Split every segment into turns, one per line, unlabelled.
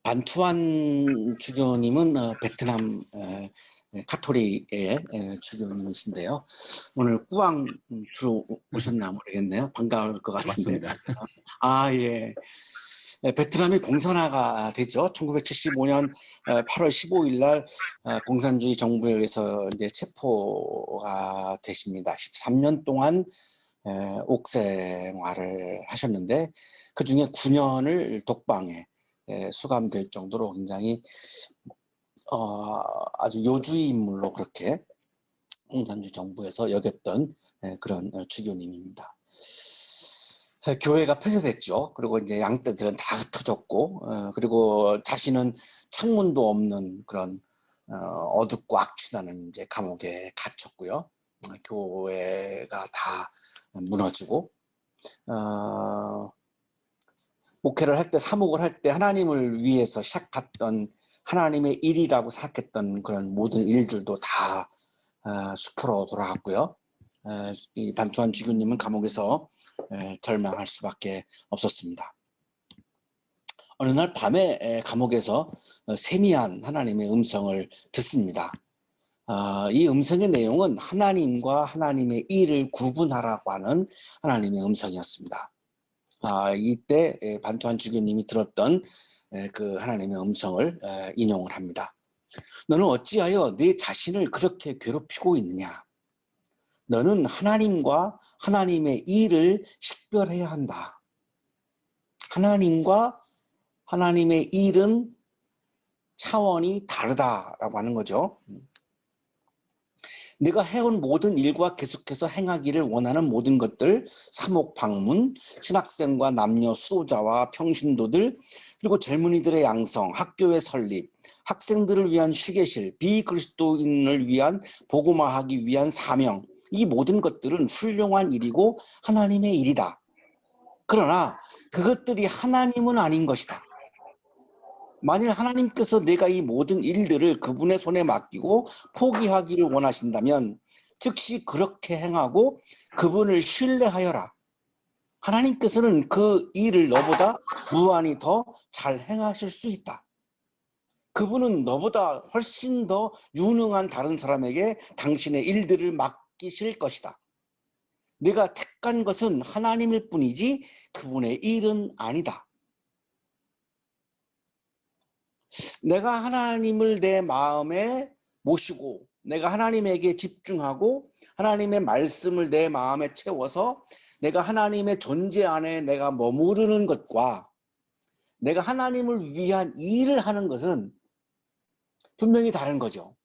반투안 주교님은 베트남 카톨릭의 주교님이신데요. 오늘 꾸왕 들어오셨나 모르겠네요. 반가울 것 같은데.
맞습니다.
예. 베트남이 공산화가 됐죠. 1975년 8월 15일 날 공산주의 정부에 의해서 이제 체포가 되십니다. 13년 동안 옥생활을 하셨는데 그 중에 9년을 독방에 수감될 정도로 굉장히 아주 요주의 인물로 그렇게 공산주의 정부에서 여겼던 그런 주교님입니다. 교회가 폐쇄됐죠. 그리고 이제 양떼들은 다 흩어졌고, 그리고 자신은 창문도 없는 그런 어둡고 악취나는 이제 감옥에 갇혔고요. 교회가 다 무너지고, 목회를 할 때, 사목을 할 때 하나님을 위해서 시작했던 하나님의 일이라고 생각했던 그런 모든 일들도 다 수포로 돌아갔고요. 이 반투안 주교님은 감옥에서 절망할 수밖에 없었습니다. 어느 날 밤에 감옥에서 세미한 하나님의 음성을 듣습니다. 이 음성의 내용은 하나님과 하나님의 일을 구분하라고 하는 하나님의 음성이었습니다. 이때 반투안 주교님이 들었던 그 하나님의 음성을 인용을 합니다. 너는 어찌하여 네 자신을 그렇게 괴롭히고 있느냐? 너는 하나님과 하나님의 일을 식별해야 한다. 하나님과 하나님의 일은 차원이 다르다라고 하는 거죠. 내가 해온 모든 일과 계속해서 행하기를 원하는 모든 것들, 사목 방문, 신학생과 남녀 수도자와 평신도들, 그리고 젊은이들의 양성, 학교의 설립, 학생들을 위한 휴게실, 비그리스도인을 위한 복음화하기 위한 사명, 이 모든 것들은 훌륭한 일이고 하나님의 일이다. 그러나 그것들이 하나님은 아닌 것이다. 만일 하나님께서 내가 이 모든 일들을 그분의 손에 맡기고 포기하기를 원하신다면 즉시 그렇게 행하고 그분을 신뢰하여라. 하나님께서는 그 일을 너보다 무한히 더 잘 행하실 수 있다. 그분은 너보다 훨씬 더 유능한 다른 사람에게 당신의 일들을 맡기실 것이다. 내가 택한 것은 하나님일 뿐이지 그분의 일은 아니다. 내가 하나님을 내 마음에 모시고 내가 하나님에게 집중하고 하나님의 말씀을 내 마음에 채워서 내가 하나님의 존재 안에 내가 머무르는 것과 내가 하나님을 위한 일을 하는 것은 분명히 다른 거죠.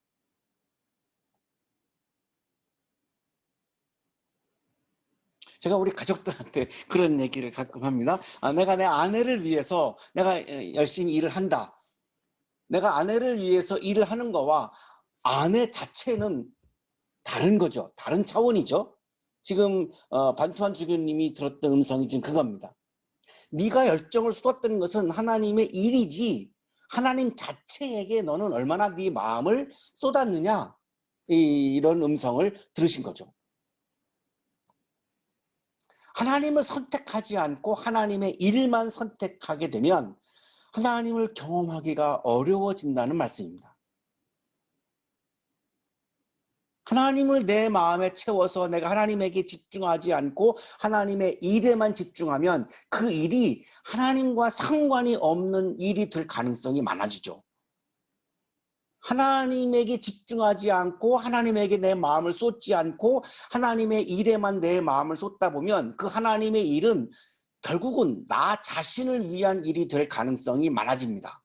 제가 우리 가족들한테 그런 얘기를 가끔 합니다. 내가 내 아내를 위해서 내가 열심히 일을 한다. 내가 아내를 위해서 일을 하는 거와 아내 자체는 다른 거죠. 다른 차원이죠. 지금 반투안 주교님이 들었던 음성이 지금 그겁니다. 네가 열정을 쏟았다는 것은 하나님의 일이지 하나님 자체에게 너는 얼마나 네 마음을 쏟았느냐, 이런 음성을 들으신 거죠. 하나님을 선택하지 않고 하나님의 일만 선택하게 되면 하나님을 경험하기가 어려워진다는 말씀입니다. 하나님을 내 마음에 채워서 내가 하나님에게 집중하지 않고 하나님의 일에만 집중하면 그 일이 하나님과 상관이 없는 일이 될 가능성이 많아지죠. 하나님에게 집중하지 않고 하나님에게 내 마음을 쏟지 않고 하나님의 일에만 내 마음을 쏟다 보면 그 하나님의 일은 결국은 나 자신을 위한 일이 될 가능성이 많아집니다.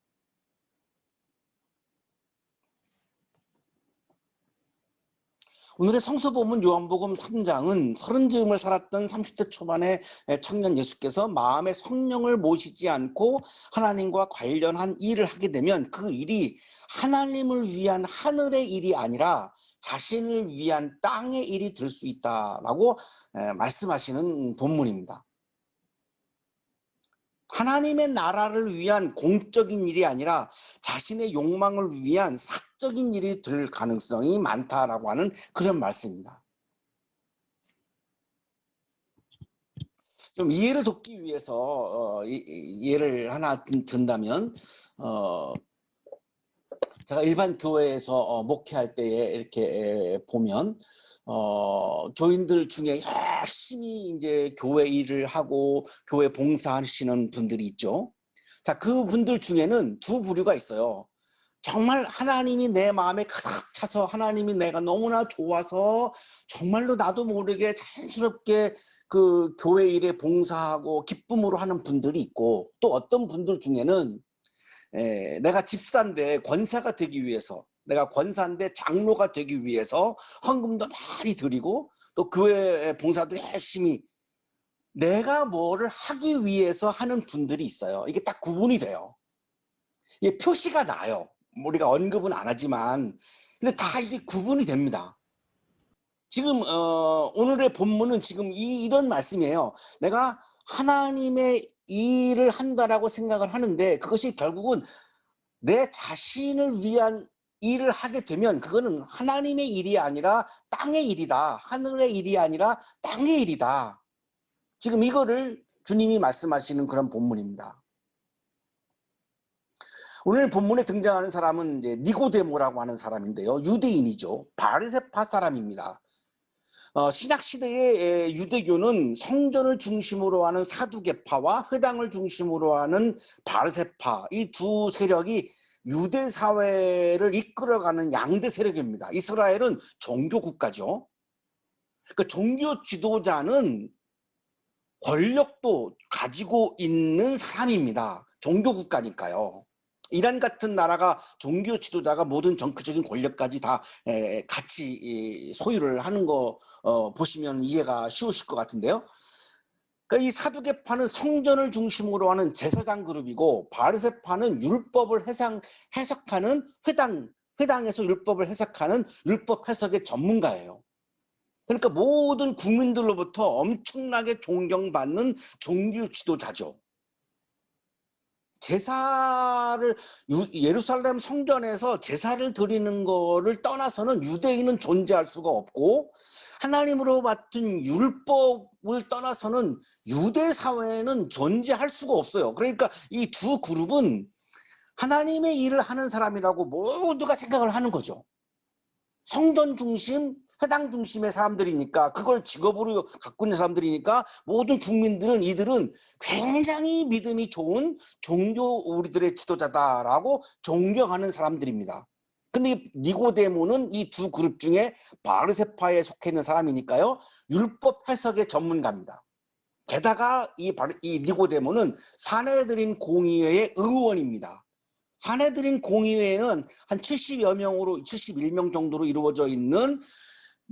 오늘의 성서본문 요한복음 3장은 30즈음을 살았던 30대 초반의 청년 예수께서 마음의 성령을 모시지 않고 하나님과 관련한 일을 하게 되면 그 일이 하나님을 위한 하늘의 일이 아니라 자신을 위한 땅의 일이 될 수 있다라고 말씀하시는 본문입니다. 하나님의 나라를 위한 공적인 일이 아니라 자신의 욕망을 위한 사적인 일이 될 가능성이 많다라고 하는 그런 말씀입니다. 좀 이해를 돕기 위해서 예를 하나 든다면 제가 일반 교회에서 목회할 때에 이렇게 보면 교인들 중에 열심히 이제 교회 일을 하고 교회 봉사하시는 분들이 있죠. 자, 그 분들 중에는 두 부류가 있어요. 정말 하나님이 내 마음에 가득 차서 하나님이 내가 너무나 좋아서 정말로 나도 모르게 자연스럽게 그 교회 일에 봉사하고 기쁨으로 하는 분들이 있고, 또 어떤 분들 중에는 내가 집사인데 권사가 되기 위해서, 내가 권사인데 장로가 되기 위해서 헌금도 많이 드리고 또 교회 봉사도 열심히 내가 뭐를 하기 위해서 하는 분들이 있어요. 이게 딱 구분이 돼요. 이게 표시가 나요. 우리가 언급은 안 하지만 근데 다 이게 구분이 됩니다. 지금 오늘의 본문은 지금 이런 말씀이에요. 내가 하나님의 일을 한다라고 생각을 하는데 그것이 결국은 내 자신을 위한 일을 하게 되면 그거는 하나님의 일이 아니라 땅의 일이다. 하늘의 일이 아니라 땅의 일이다. 지금 이거를 주님이 말씀하시는 그런 본문입니다. 오늘 본문에 등장하는 사람은 이제 니고데모라고 하는 사람인데요. 유대인이죠. 바르세파 사람입니다. 신약시대의 유대교는 성전을 중심으로 하는 사두개파와 회당을 중심으로 하는 바르세파, 이 두 세력이 유대 사회를 이끌어가는 양대 세력입니다. 이스라엘은 종교 국가죠. 그 종교 지도자는 권력도 가지고 있는 사람입니다. 종교 국가니까요. 이란 같은 나라가 종교 지도자가 모든 정치적인 권력까지 다 같이 소유를 하는 거 보시면 이해가 쉬우실 것 같은데요. 그러니까 이 사두개파는 성전을 중심으로 하는 제사장 그룹이고, 바르세파는 율법을 해석하는 회당에서 율법을 해석하는 율법 해석의 전문가예요. 그러니까 모든 국민들로부터 엄청나게 존경받는 종교 지도자죠. 제사를 예루살렘 성전에서 제사를 드리는 거를 떠나서는 유대인은 존재할 수가 없고, 하나님으로 맡은 율법을 떠나서는 유대 사회는 존재할 수가 없어요. 그러니까 이 두 그룹은 하나님의 일을 하는 사람이라고 모두가 생각을 하는 거죠. 성전 중심, 회당 중심의 사람들이니까, 그걸 직업으로 갖고 있는 사람들이니까 모든 국민들은 이들은 굉장히 믿음이 좋은 종교 우리들의 지도자다라고 존경하는 사람들입니다. 근데 니고데모는 이 두 그룹 중에 바르세파에 속해 있는 사람이니까요, 율법 해석의 전문가입니다. 게다가 이 니고데모는 사내들인 공의회의 의원입니다. 사내들인 공의회는 한 70여 명으로 71명 정도로 이루어져 있는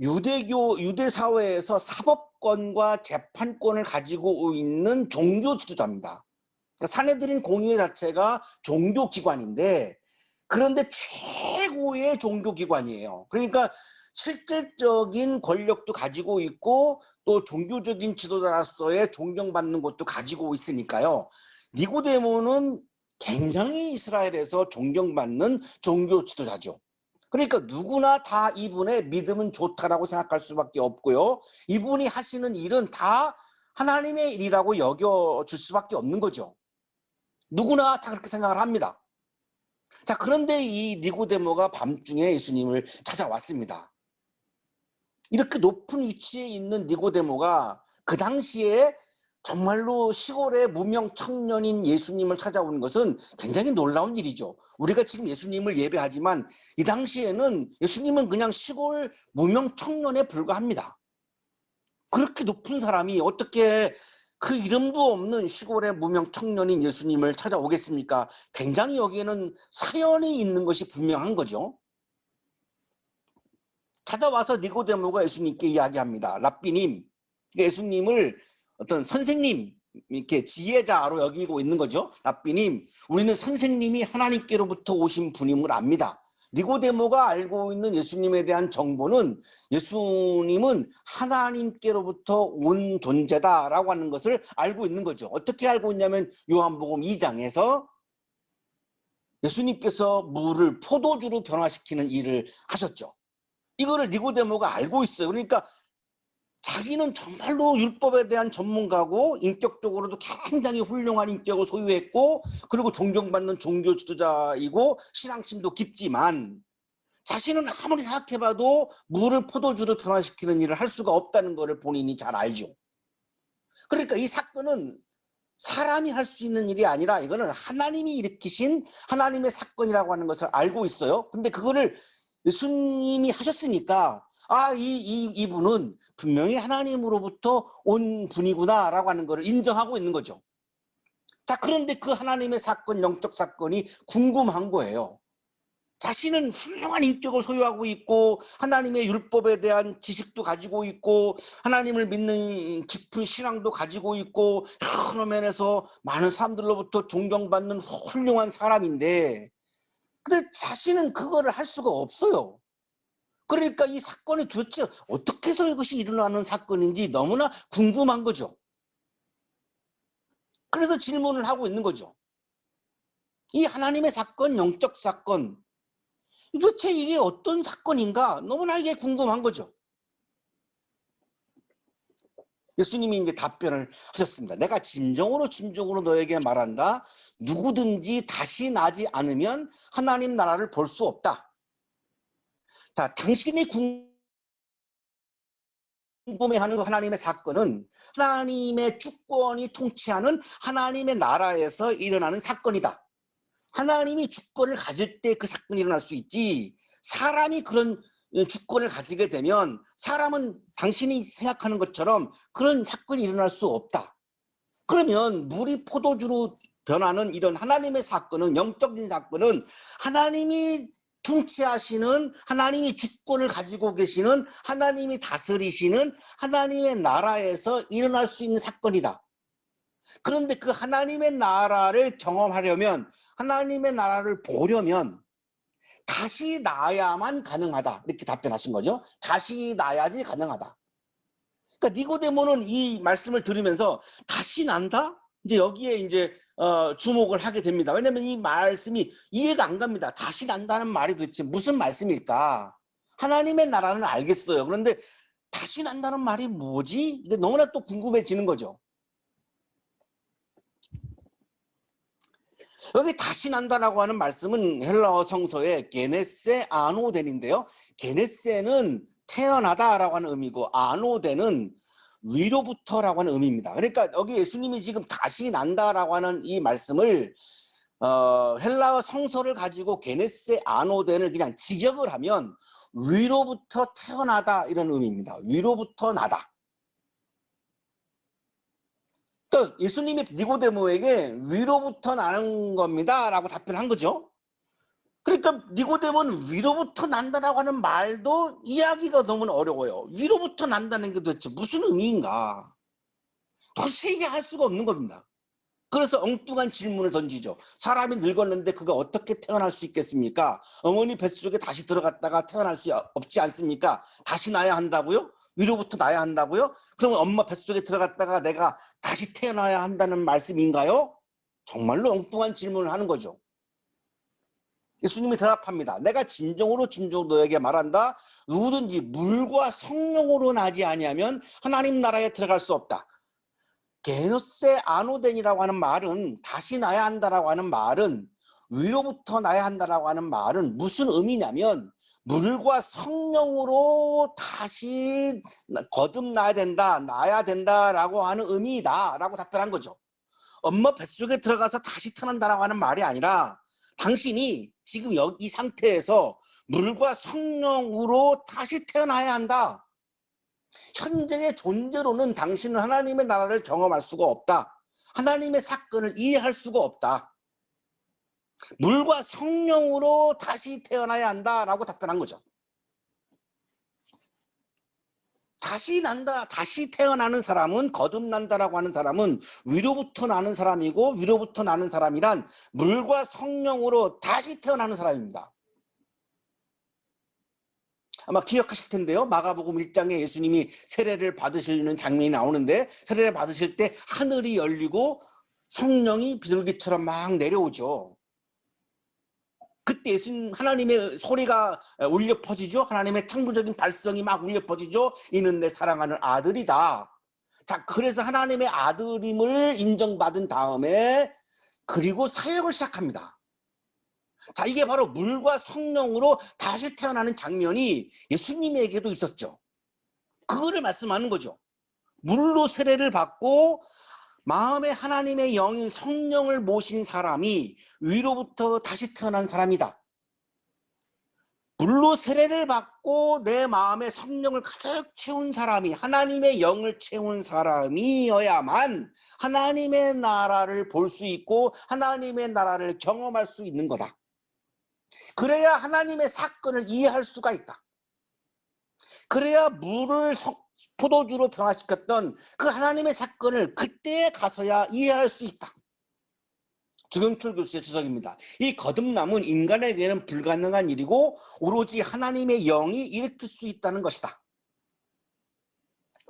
유대 사회에서 사법권과 재판권을 가지고 있는 종교 지도자입니다. 그러니까 사내들인 공의회 자체가 종교 기관인데, 그런데 최고의 종교 기관이에요. 그러니까 실질적인 권력도 가지고 있고 또 종교적인 지도자로서의 존경받는 것도 가지고 있으니까요. 니고데모는 굉장히 이스라엘에서 존경받는 종교 지도자죠. 그러니까 누구나 다 이분의 믿음은 좋다라고 생각할 수밖에 없고요. 이분이 하시는 일은 다 하나님의 일이라고 여겨줄 수밖에 없는 거죠. 누구나 다 그렇게 생각을 합니다. 자, 그런데 이 니고데모가 밤중에 예수님을 찾아왔습니다. 이렇게 높은 위치에 있는 니고데모가 그 당시에 정말로 시골의 무명 청년인 예수님을 찾아오는 것은 굉장히 놀라운 일이죠. 우리가 지금 예수님을 예배하지만 이 당시에는 예수님은 그냥 시골 무명 청년에 불과합니다. 그렇게 높은 사람이 어떻게 그 이름도 없는 시골의 무명 청년인 예수님을 찾아오겠습니까? 굉장히 여기에는 사연이 있는 것이 분명한 거죠. 찾아와서 니고데모가 예수님께 이야기합니다. 랍비님, 예수님을 어떤 선생님, 이렇게 지혜자로 여기고 있는 거죠. 랍비님, 우리는 선생님이 하나님께로부터 오신 분임을 압니다. 니고데모가 알고 있는 예수님에 대한 정보는 예수님은 하나님께로부터 온 존재다라고 하는 것을 알고 있는 거죠. 어떻게 알고 있냐면 요한복음 2장에서 예수님께서 물을 포도주로 변화시키는 일을 하셨죠. 이거를 니고데모가 알고 있어요. 그러니까 자기는 정말로 율법에 대한 전문가고 인격적으로도 굉장히 훌륭한 인격을 소유했고 그리고 존경받는 종교 지도자이고 신앙심도 깊지만 자신은 아무리 생각해봐도 물을 포도주로 변화시키는 일을 할 수가 없다는 것을 본인이 잘 알죠. 그러니까 이 사건은 사람이 할 수 있는 일이 아니라 이거는 하나님이 일으키신 하나님의 사건이라고 하는 것을 알고 있어요. 근데 그거를 예수님이 하셨으니까 이분은 분명히 하나님으로부터 온 분이구나 라고 하는 것을 인정하고 있는 거죠. 자, 그런데 그 하나님의 사건, 영적 사건이 궁금한 거예요. 자신은 훌륭한 인격을 소유하고 있고 하나님의 율법에 대한 지식도 가지고 있고 하나님을 믿는 깊은 신앙도 가지고 있고 여러 면에서 많은 사람들로부터 존경받는 훌륭한 사람인데 근데 자신은 그거를 할 수가 없어요. 그러니까 이 사건이 도대체 어떻게 해서 이것이 일어나는 사건인지 너무나 궁금한 거죠. 그래서 질문을 하고 있는 거죠. 이 하나님의 사건, 영적 사건 도대체 이게 어떤 사건인가 너무나 이게 궁금한 거죠. 예수님이 이제 답변을 하셨습니다. 내가 진정으로 너에게 말한다. 누구든지 다시 나지 않으면 하나님 나라를 볼 수 없다. 자, 당신이 궁금해하는 하나님의 사건은 하나님의 주권이 통치하는 하나님의 나라에서 일어나는 사건이다. 하나님이 주권을 가질 때 그 사건이 일어날 수 있지 사람이 그런 주권을 가지게 되면 사람은 당신이 생각하는 것처럼 그런 사건이 일어날 수 없다. 그러면 물이 포도주로 변하는 이런 하나님의 사건은 영적인 사건은 하나님이 통치하시는 하나님이 주권을 가지고 계시는 하나님이 다스리시는 하나님의 나라에서 일어날 수 있는 사건이다. 그런데 그 하나님의 나라를 경험하려면 하나님의 나라를 보려면 다시 나야만 가능하다. 이렇게 답변하신 거죠. 다시 나야지 가능하다. 그러니까 니고데모는 이 말씀을 들으면서 다시 난다? 이제 여기에 이제 주목을 하게 됩니다. 왜냐하면 이 말씀이 이해가 안 갑니다. 다시 난다는 말이 도대체 무슨 말씀일까? 하나님의 나라는 알겠어요. 그런데 다시 난다는 말이 뭐지? 이게 너무나 또 궁금해지는 거죠. 여기 다시 난다라고 하는 말씀은 헬라어 성서의 게네세 아노덴인데요. 게네세는 태어나다라고 하는 의미고 아노덴은 위로부터라고 하는 의미입니다. 그러니까 여기 예수님이 지금 다시 난다라고 하는 이 말씀을 헬라어 성서를 가지고 게네세 아노덴을 그냥 직역을 하면 위로부터 태어나다 이런 의미입니다. 위로부터 나다. 그러니까 예수님이 니고데모에게 위로부터 나는 겁니다 라고 답변한 거죠. 그러니까 니고데모는 위로부터 난다라고 하는 말도 이해하기가 너무 어려워요. 위로부터 난다는 게 도대체 무슨 의미인가 도대체 이해할 수가 없는 겁니다. 그래서 엉뚱한 질문을 던지죠. 사람이 늙었는데 그가 어떻게 태어날 수 있겠습니까? 어머니 뱃속에 다시 들어갔다가 태어날 수 없지 않습니까? 다시 나야 한다고요? 위로부터 나야 한다고요? 그러면 엄마 뱃속에 들어갔다가 내가 다시 태어나야 한다는 말씀인가요? 정말로 엉뚱한 질문을 하는 거죠. 예수님이 대답합니다. 내가 진정으로 너에게 말한다. 누구든지 물과 성령으로 나지 아니하면 하나님 나라에 들어갈 수 없다. 게노세 아노덴이라고 하는 말은 다시 나야 한다라고 하는 말은 위로부터 나야 한다라고 하는 말은 무슨 의미냐면 물과 성령으로 다시 거듭나야 된다, 나야 된다라고 하는 의미다라고 답변한 거죠. 엄마 뱃속에 들어가서 다시 태어난다라고 하는 말이 아니라 당신이 지금 이 상태에서 물과 성령으로 다시 태어나야 한다. 현재의 존재로는 당신은 하나님의 나라를 경험할 수가 없다. 하나님의 사건을 이해할 수가 없다. 물과 성령으로 다시 태어나야 한다라고 답변한 거죠. 다시 태어나는 사람은 거듭난다라고 하는 사람은 위로부터 나는 사람이고 위로부터 나는 사람이란 물과 성령으로 다시 태어나는 사람입니다. 아마 기억하실 텐데요. 마가복음 1장에 예수님이 세례를 받으시는 장면이 나오는데 세례를 받으실 때 하늘이 열리고 성령이 비둘기처럼 막 내려오죠. 그때 예수님 하나님의 소리가 울려 퍼지죠. 하나님의 창조적인 발성이 막 울려 퍼지죠. 이는 내 사랑하는 아들이다. 자, 그래서 하나님의 아들임을 인정받은 다음에 그리고 사역을 시작합니다. 자, 이게 바로 물과 성령으로 다시 태어나는 장면이 예수님에게도 있었죠. 그거를 말씀하는 거죠. 물로 세례를 받고 마음에 하나님의 영인 성령을 모신 사람이 위로부터 다시 태어난 사람이다. 물로 세례를 받고 내 마음에 성령을 가득 채운 사람이, 하나님의 영을 채운 사람이어야만 하나님의 나라를 볼 수 있고 하나님의 나라를 경험할 수 있는 거다. 그래야 하나님의 사건을 이해할 수가 있다. 그래야 물을 포도주로 변화시켰던 그 하나님의 사건을 그때에 가서야 이해할 수 있다. 주경철 교수의 주석입니다. 이 거듭남은 인간에게는 불가능한 일이고 오로지 하나님의 영이 일으킬 수 있다는 것이다.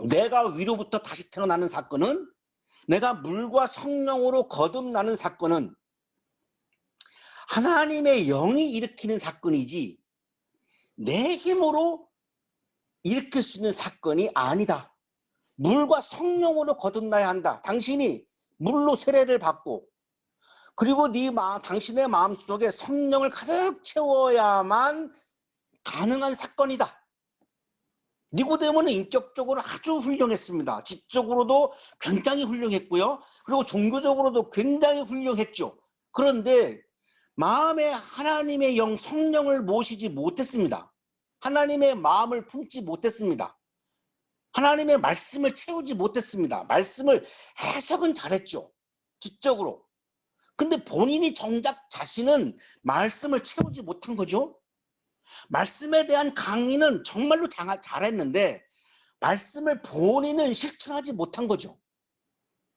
내가 위로부터 다시 태어나는 사건은, 내가 물과 성령으로 거듭나는 사건은 하나님의 영이 일으키는 사건이지 내 힘으로 일으킬 수 있는 사건이 아니다. 물과 성령으로 거듭나야 한다. 당신이 물로 세례를 받고 그리고 당신의 마음속에 성령을 가득 채워야만 가능한 사건이다. 니고데모는 인격적으로 아주 훌륭했습니다. 지적으로도 굉장히 훌륭했고요. 그리고 종교적으로도 굉장히 훌륭했죠. 그런데 마음에 하나님의 영 성령을 모시지 못했습니다. 하나님의 마음을 품지 못했습니다. 하나님의 말씀을 채우지 못했습니다. 말씀을 해석은 잘했죠. 지적으로. 근데 본인이 정작 자신은 말씀을 채우지 못한 거죠. 말씀에 대한 강의는 정말로 잘했는데 말씀을 본인은 실천하지 못한 거죠.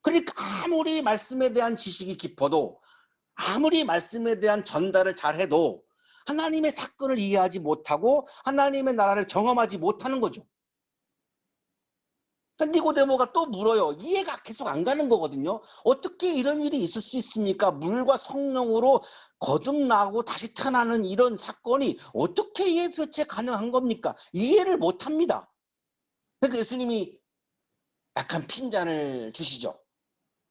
그러니까 아무리 말씀에 대한 지식이 깊어도 아무리 말씀에 대한 전달을 잘해도 하나님의 사건을 이해하지 못하고 하나님의 나라를 경험하지 못하는 거죠. 니고데모가 또 물어요. 이해가 계속 안 가는 거거든요. 어떻게 이런 일이 있을 수 있습니까? 물과 성령으로 거듭나고 다시 태어나는 이런 사건이 어떻게 이해 도대체 가능한 겁니까? 이해를 못 합니다. 그러니까 예수님이 약간 핀잔을 주시죠.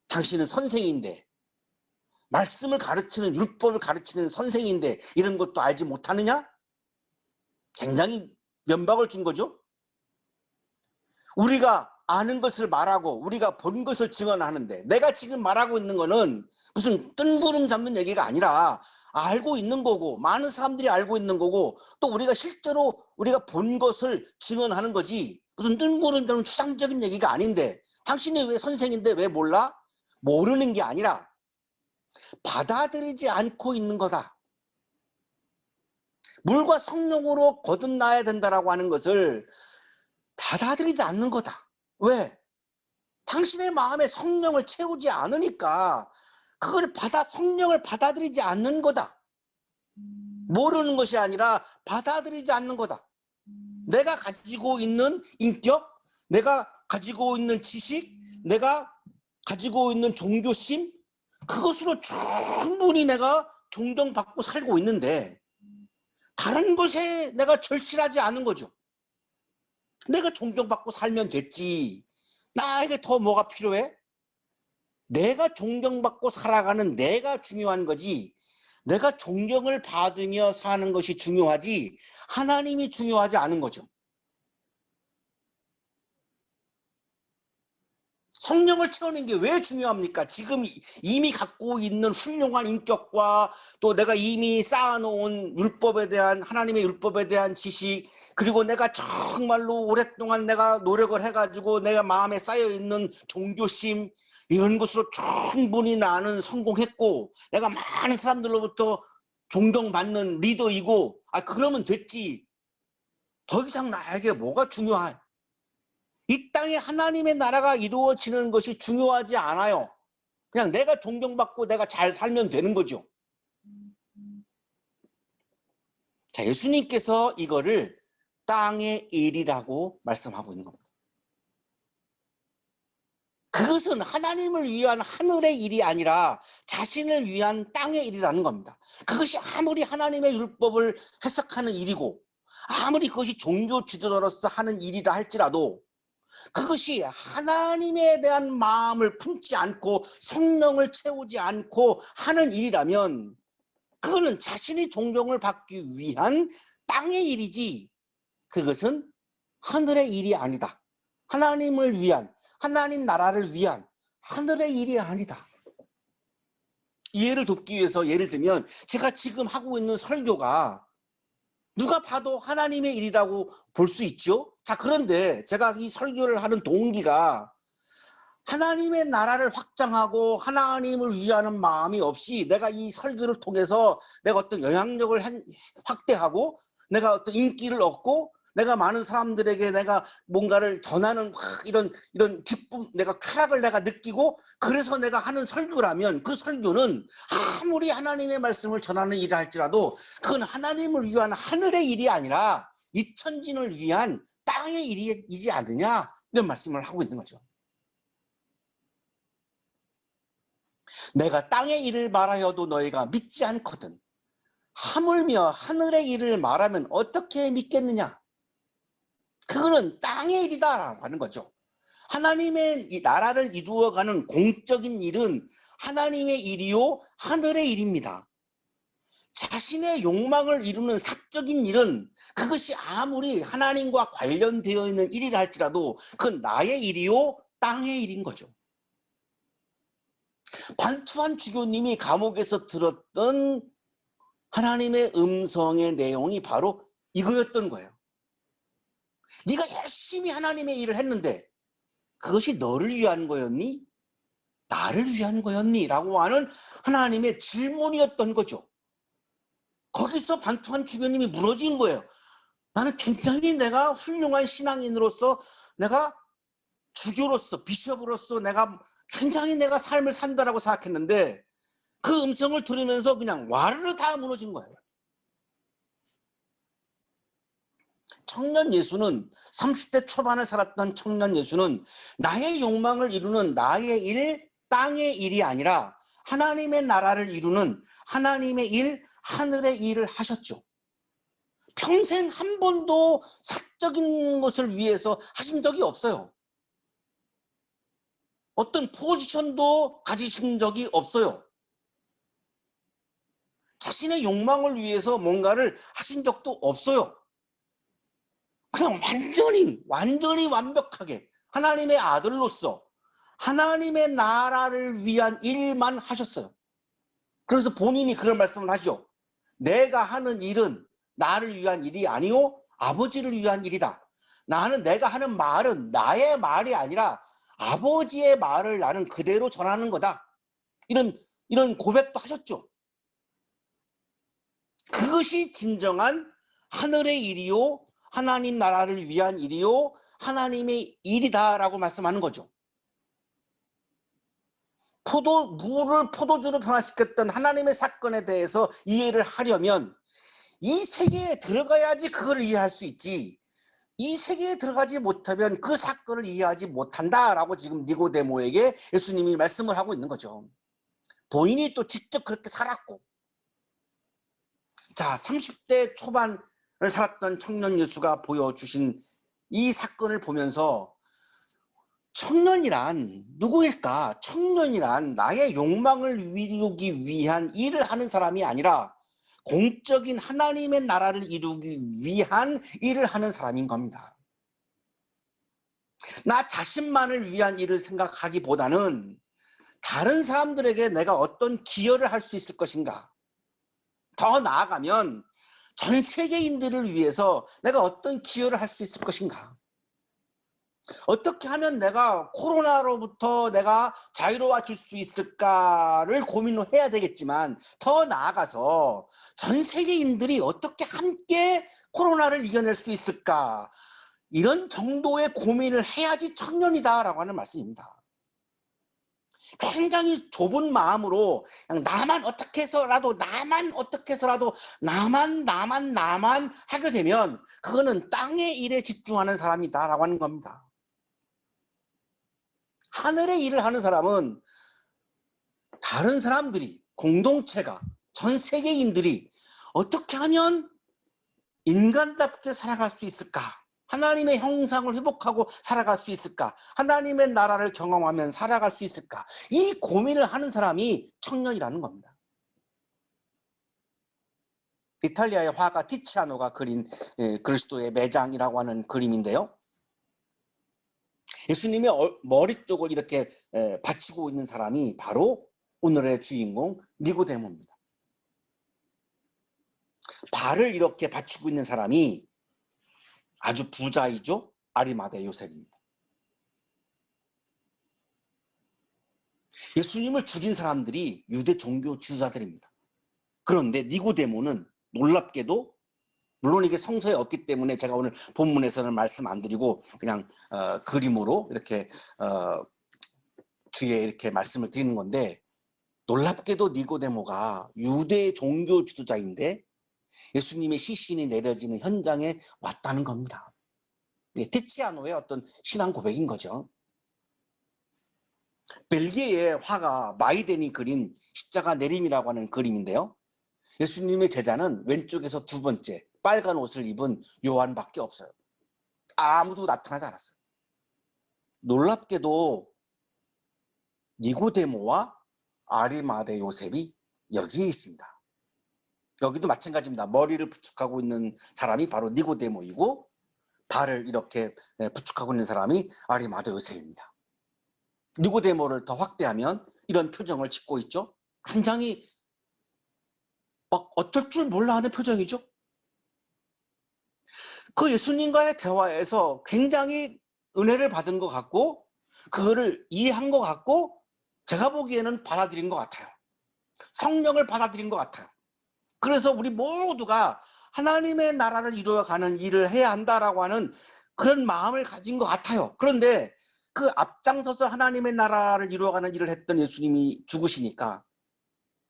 당신은 선생인데, 말씀을 가르치는, 율법을 가르치는 선생인데 이런 것도 알지 못하느냐? 굉장히 면박을 준 거죠. 우리가 아는 것을 말하고 우리가 본 것을 증언하는데, 내가 지금 말하고 있는 거는 무슨 뜬구름 잡는 얘기가 아니라 알고 있는 거고 많은 사람들이 알고 있는 거고 또 우리가 실제로 우리가 본 것을 증언하는 거지 무슨 뜬구름 잡는 추상적인 얘기가 아닌데, 당신이 왜 선생인데 왜 몰라? 모르는 게 아니라 받아들이지 않고 있는 거다. 물과 성령으로 거듭나야 된다라고 하는 것을 받아들이지 않는 거다. 왜? 당신의 마음에 성령을 채우지 않으니까 그걸 성령을 받아들이지 않는 거다. 모르는 것이 아니라 받아들이지 않는 거다. 내가 가지고 있는 인격, 내가 가지고 있는 지식, 내가 가지고 있는 종교심, 그것으로 충분히 내가 존경받고 살고 있는데 다른 것에 내가 절실하지 않은 거죠. 내가 존경받고 살면 됐지. 나에게 더 뭐가 필요해? 내가 존경받고 살아가는 내가 중요한 거지, 내가 존경을 받으며 사는 것이 중요하지 하나님이 중요하지 않은 거죠. 성령을 채우는 게 왜 중요합니까? 지금 이미 갖고 있는 훌륭한 인격과 또 내가 이미 쌓아놓은 율법에 대한, 하나님의 율법에 대한 지식, 그리고 내가 정말로 오랫동안 내가 노력을 해가지고 내가 마음에 쌓여있는 종교심, 이런 것으로 충분히 나는 성공했고 내가 많은 사람들로부터 존경받는 리더이고, 그러면 됐지. 더 이상 나에게 뭐가 중요해? 이 땅에 하나님의 나라가 이루어지는 것이 중요하지 않아요. 그냥 내가 존경받고 내가 잘 살면 되는 거죠. 자, 예수님께서 이거를 땅의 일이라고 말씀하고 있는 겁니다. 그것은 하나님을 위한 하늘의 일이 아니라 자신을 위한 땅의 일이라는 겁니다. 그것이 아무리 하나님의 율법을 해석하는 일이고 아무리 그것이 종교 지도자로서 하는 일이라 할지라도 그것이 하나님에 대한 마음을 품지 않고 성령을 채우지 않고 하는 일이라면 그거는 자신이 존경을 받기 위한 땅의 일이지 그것은 하늘의 일이 아니다. 하나님을 위한, 하나님 나라를 위한 하늘의 일이 아니다. 이해를 돕기 위해서 예를 들면 제가 지금 하고 있는 설교가 누가 봐도 하나님의 일이라고 볼 수 있죠. 자, 그런데 제가 이 설교를 하는 동기가 하나님의 나라를 확장하고 하나님을 위하는 마음이 없이 내가 이 설교를 통해서 내가 어떤 영향력을 확대하고 내가 어떤 인기를 얻고 내가 많은 사람들에게 내가 뭔가를 전하는 이런 기쁨, 내가 쾌락을 내가 느끼고 그래서 내가 하는 설교라면 그 설교는 아무리 하나님의 말씀을 전하는 일을 할지라도 그건 하나님을 위한 하늘의 일이 아니라 이 천진을 위한 땅의 일이지 않느냐 이런 말씀을 하고 있는 거죠. 내가 땅의 일을 말하여도 너희가 믿지 않거든 하물며 하늘의 일을 말하면 어떻게 믿겠느냐. 그거는 땅의 일이다라고 하는 거죠. 하나님의 이 나라를 이루어가는 공적인 일은 하나님의 일이요 하늘의 일입니다. 자신의 욕망을 이루는 사적인 일은 그것이 아무리 하나님과 관련되어 있는 일이라 할지라도 그건 나의 일이요 땅의 일인 거죠. 관투한 주교님이 감옥에서 들었던 하나님의 음성의 내용이 바로 이거였던 거예요. 네가 열심히 하나님의 일을 했는데 그것이 너를 위한 거였니? 나를 위한 거였니? 라고 하는 하나님의 질문이었던 거죠. 거기서 반투한 주교님이 무너진 거예요. 나는 굉장히 내가 훌륭한 신앙인으로서 내가 주교로서 비숍으로서 내가 굉장히 내가 삶을 산다라고 생각했는데 그 음성을 들으면서 그냥 와르르 다 무너진 거예요. 청년 예수는 30대 초반을 살았던 청년 예수는 나의 욕망을 이루는 나의 일, 땅의 일이 아니라 하나님의 나라를 이루는 하나님의 일, 하늘의 일을 하셨죠. 평생 한 번도 사적인 것을 위해서 하신 적이 없어요. 어떤 포지션도 가지신 적이 없어요. 자신의 욕망을 위해서 뭔가를 하신 적도 없어요. 그냥 완전히 완벽하게 하나님의 아들로서 하나님의 나라를 위한 일만 하셨어요. 그래서 본인이 그런 말씀을 하죠. 내가 하는 일은 나를 위한 일이 아니요 아버지를 위한 일이다. 내가 하는 말은 나의 말이 아니라 아버지의 말을 나는 그대로 전하는 거다. 이런 고백도 하셨죠. 그것이 진정한 하늘의 일이요 하나님 나라를 위한 일이요 하나님의 일이다라고 말씀하는 거죠. 물을 포도주로 변화시켰던 하나님의 사건에 대해서 이해를 하려면 이 세계에 들어가야지 그걸 이해할 수 있지. 이 세계에 들어가지 못하면 그 사건을 이해하지 못한다라고 지금 니고데모에게 예수님이 말씀을 하고 있는 거죠. 본인이 또 직접 그렇게 살았고. 자, 30대 초반을 살았던 청년 예수가 보여주신 이 사건을 보면서 청년이란 누구일까? 청년이란 나의 욕망을 이루기 위한 일을 하는 사람이 아니라 공적인 하나님의 나라를 이루기 위한 일을 하는 사람인 겁니다. 나 자신만을 위한 일을 생각하기보다는 다른 사람들에게 내가 어떤 기여를 할 수 있을 것인가? 더 나아가면 전 세계인들을 위해서 내가 어떤 기여를 할 수 있을 것인가? 어떻게 하면 내가 코로나로부터 내가 자유로워질 수 있을까를 고민을 해야 되겠지만 더 나아가서 전 세계인들이 어떻게 함께 코로나를 이겨낼 수 있을까? 이런 정도의 고민을 해야지 청년이다라고 하는 말씀입니다. 굉장히 좁은 마음으로 그냥 나만 어떻게 해서라도 나만 하게 되면 그거는 땅의 일에 집중하는 사람이다라고 하는 겁니다. 하늘의 일을 하는 사람은 다른 사람들이, 공동체가, 전 세계인들이 어떻게 하면 인간답게 살아갈 수 있을까? 하나님의 형상을 회복하고 살아갈 수 있을까? 하나님의 나라를 경험하면 살아갈 수 있을까? 이 고민을 하는 사람이 청년이라는 겁니다. 이탈리아의 화가 티치아노가 그린 그리스도의 매장이라고 하는 그림인데요. 예수님의 머리 쪽을 이렇게 받치고 있는 사람이 바로 오늘의 주인공 니고데모입니다. 발을 이렇게 받치고 있는 사람이 아주 부자이죠. 아리마대 요셉입니다. 예수님을 죽인 사람들이 유대 종교 지도자들입니다. 그런데 니고데모는 놀랍게도, 물론 이게 성서에 없기 때문에 제가 오늘 본문에서는 말씀 안 드리고 그냥 그림으로 이렇게 뒤에 이렇게 말씀을 드리는 건데, 놀랍게도 니고데모가 유대 종교 지도자인데 예수님의 시신이 내려지는 현장에 왔다는 겁니다. 티치아노의 어떤 신앙 고백인 거죠. 벨기에의 화가 마이덴이 그린 십자가 내림이라고 하는 그림인데요. 예수님의 제자는 왼쪽에서 두 번째 빨간 옷을 입은 요한밖에 없어요. 아무도 나타나지 않았어요. 놀랍게도 니고데모와 아리마대 요셉이 여기에 있습니다. 여기도 마찬가지입니다. 머리를 부축하고 있는 사람이 바로 니고데모이고 발을 이렇게 부축하고 있는 사람이 아리마대 요셉입니다. 니고데모를 더 확대하면 이런 표정을 짓고 있죠. 굉장히 막 어쩔 줄 몰라 하는 표정이죠. 그 예수님과의 대화에서 굉장히 은혜를 받은 것 같고 그거를 이해한 것 같고 제가 보기에는 받아들인 것 같아요. 성령을 받아들인 것 같아요. 그래서 우리 모두가 하나님의 나라를 이루어가는 일을 해야 한다라고 하는 그런 마음을 가진 것 같아요. 그런데 그 앞장서서 하나님의 나라를 이루어가는 일을 했던 예수님이 죽으시니까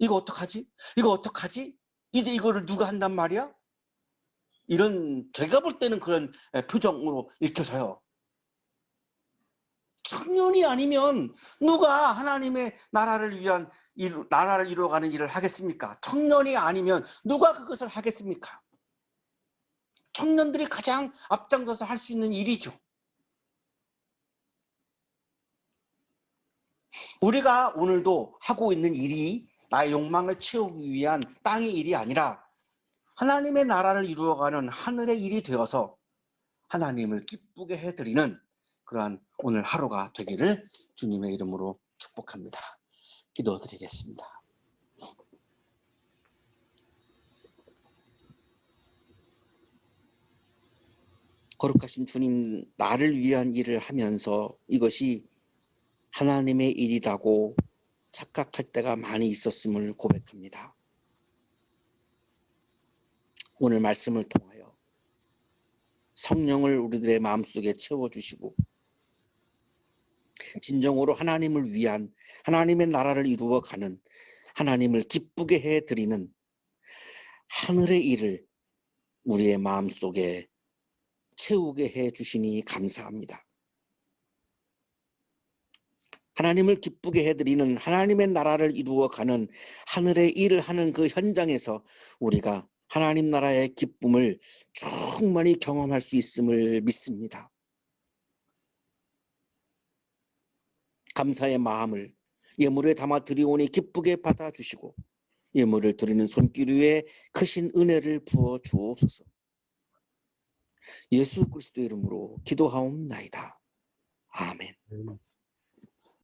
이거 어떡하지? 이거 어떡하지? 이제 이거를 누가 한단 말이야? 이런, 제가 볼 때는 그런 표정으로 읽혀져요. 청년이 아니면 누가 하나님의 나라를 위한 나라를 이루어가는 일을 하겠습니까? 청년이 아니면 누가 그것을 하겠습니까? 청년들이 가장 앞장서서 할 수 있는 일이죠. 우리가 오늘도 하고 있는 일이 나의 욕망을 채우기 위한 땅의 일이 아니라 하나님의 나라를 이루어가는 하늘의 일이 되어서 하나님을 기쁘게 해드리는 그러한 오늘 하루가 되기를 주님의 이름으로 축복합니다. 기도드리겠습니다. 거룩하신 주님, 나를 위한 일을 하면서 이것이 하나님의 일이라고 착각할 때가 많이 있었음을 고백합니다. 오늘 말씀을 통하여 성령을 우리들의 마음속에 채워주시고 진정으로 하나님을 위한 하나님의 나라를 이루어가는 하나님을 기쁘게 해드리는 하늘의 일을 우리의 마음속에 채우게 해주시니 감사합니다. 하나님을 기쁘게 해드리는 하나님의 나라를 이루어가는 하늘의 일을 하는 그 현장에서 우리가 하나님 나라의 기쁨을 충만히 경험할 수 있음을 믿습니다. 감사의 마음을 예물에 담아 드리오니 기쁘게 받아주시고 예물을 드리는 손길 위에 크신 은혜를 부어 주옵소서. 예수 그리스도 이름으로 기도하옵나이다. 아멘.